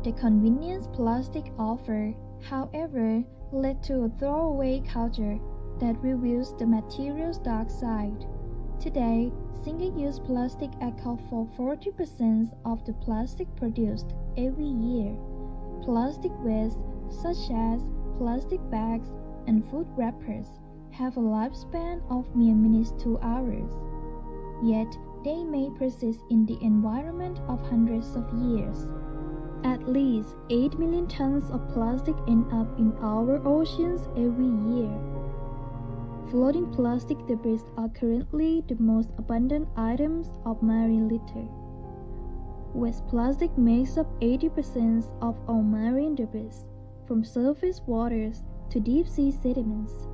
The convenience plastic offer, however, led to a throwaway culture that reveals the material's dark side. Today, single-use plastic accounts for 40% of the plastic produced every year. Plastic waste, such as plastic bags and food wrappers, have a lifespan of mere minutes to hours. Yet, they may persist in the environment of hundreds of years. At least 8 million tons of plastic end up in our oceans every year. Floating plastic debris are currently the most abundant items of marine litter. Waste plastic makes up 80% of all marine debris, from surface waters to deep-sea sediments.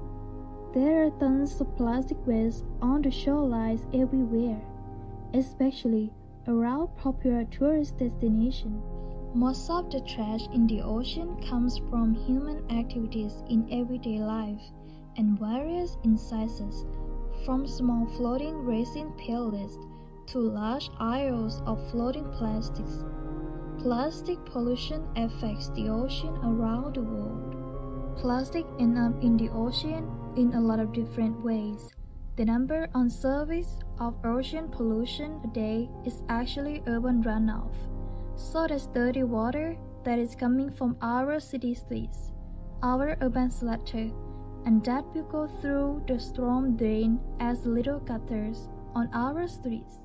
There are tons of plastic waste on the shorelines everywhere, especially around popular tourist destinations. Most of the trash in the ocean comes from human activities in everyday life and varies in sizes, from small floating resin pellets to large aisles of floating plastics. Plastic pollution affects the ocean around the world. Plastic ends up in the ocean in a lot of different ways. The number on surface of ocean pollution a day is actually urban runoff. So that's dirty water that is coming from our city streets, our urban slaughter, and that will go through the storm drain as little gutters on our streets.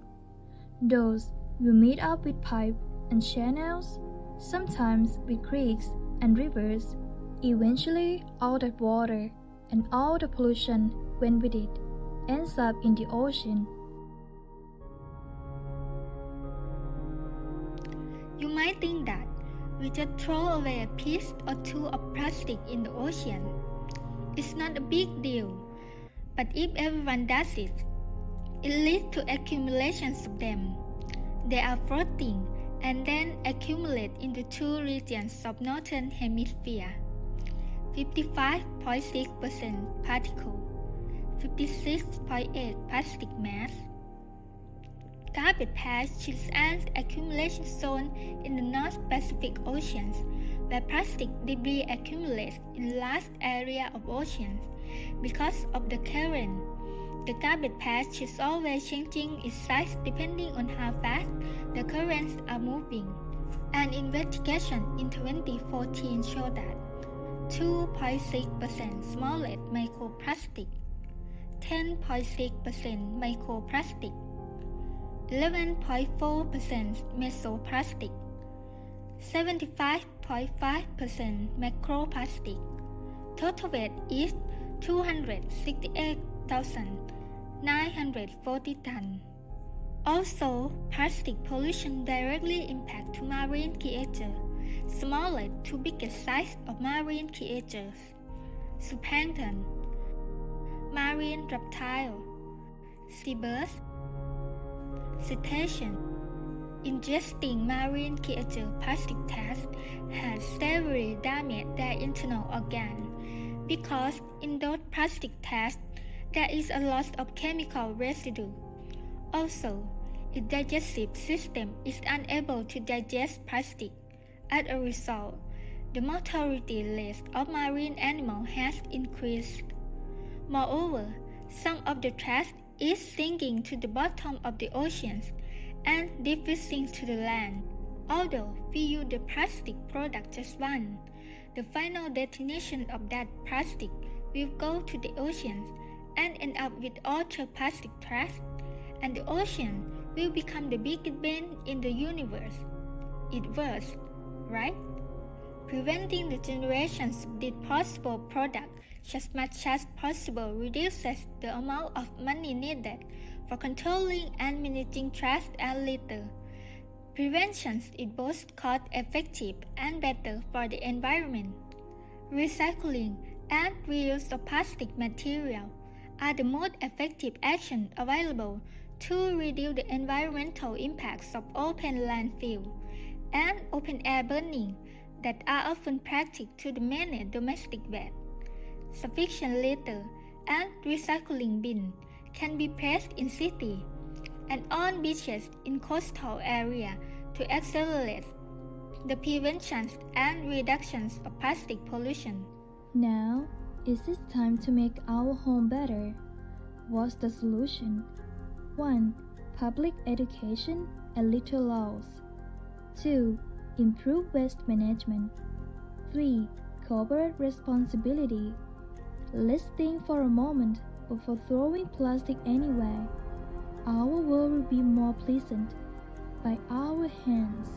Those will meet up with pipes and channels, sometimes with creeks and rivers. Eventually, all that water and all the pollution went with it ends up in the ocean. You might think that we just throw away a piece or two of plastic in the ocean. It's not a big deal, but if everyone does it, it leads to accumulations of them. They are floating and then accumulate in the two regions of northern hemisphere. 55.6% particle, 56.8% plastic mass. Garbage patch is an accumulation zone in the North Pacific Oceans, where plastic debris accumulates in large areas of oceans. Because of the current, the garbage patch is always changing its size depending on how fast the currents are moving. An investigation in 2014 showed that 2.6% smallest microplastic, 10.6% microplastic, 11.4% mesoplastic, 75.5% macroplastic. Total weight is 268,940 tons. Also, plastic pollution directly impacts marine creatures, smallest to biggest size of marine creatures, zooplankton, marine reptiles, seabirds, cetaceans. Ingesting marine creature plastic tags has severely damaged their internal organs because in those plastic tags there is a loss of chemical residue. Also, its digestive system is unable to digest plastic. As a result, the mortality rate of marine animals has increased. Moreover, some of the trash is sinking to the bottom of the oceans and diffusing to the land. Although we use the plastic product just once, the final destination of that plastic will go to the oceans and end up with ultra plastic trash, and the ocean will become the biggest bin in the universe. It works, right? Preventing the generations of disposable products as much as possible reduces the amount of money needed for controlling and managing trash and litter. Prevention is both cost-effective and better for the environment. Recycling and reuse of plastic material are the most effective actions available to reduce the environmental impacts of open landfill and open-air burning that are often practiced to the many domestic waste. Sufficient litter and recycling bins can be placed in cities and on beaches in coastal areas to accelerate the prevention and reduction of plastic pollution. Now, is it time to make our home better? What's the solution? 1. Public education and little laws. 2. Improve waste management. 3. Corporate responsibility. Let's think for a moment before throwing plastic anywhere. Our world will be more pleasant by our hands.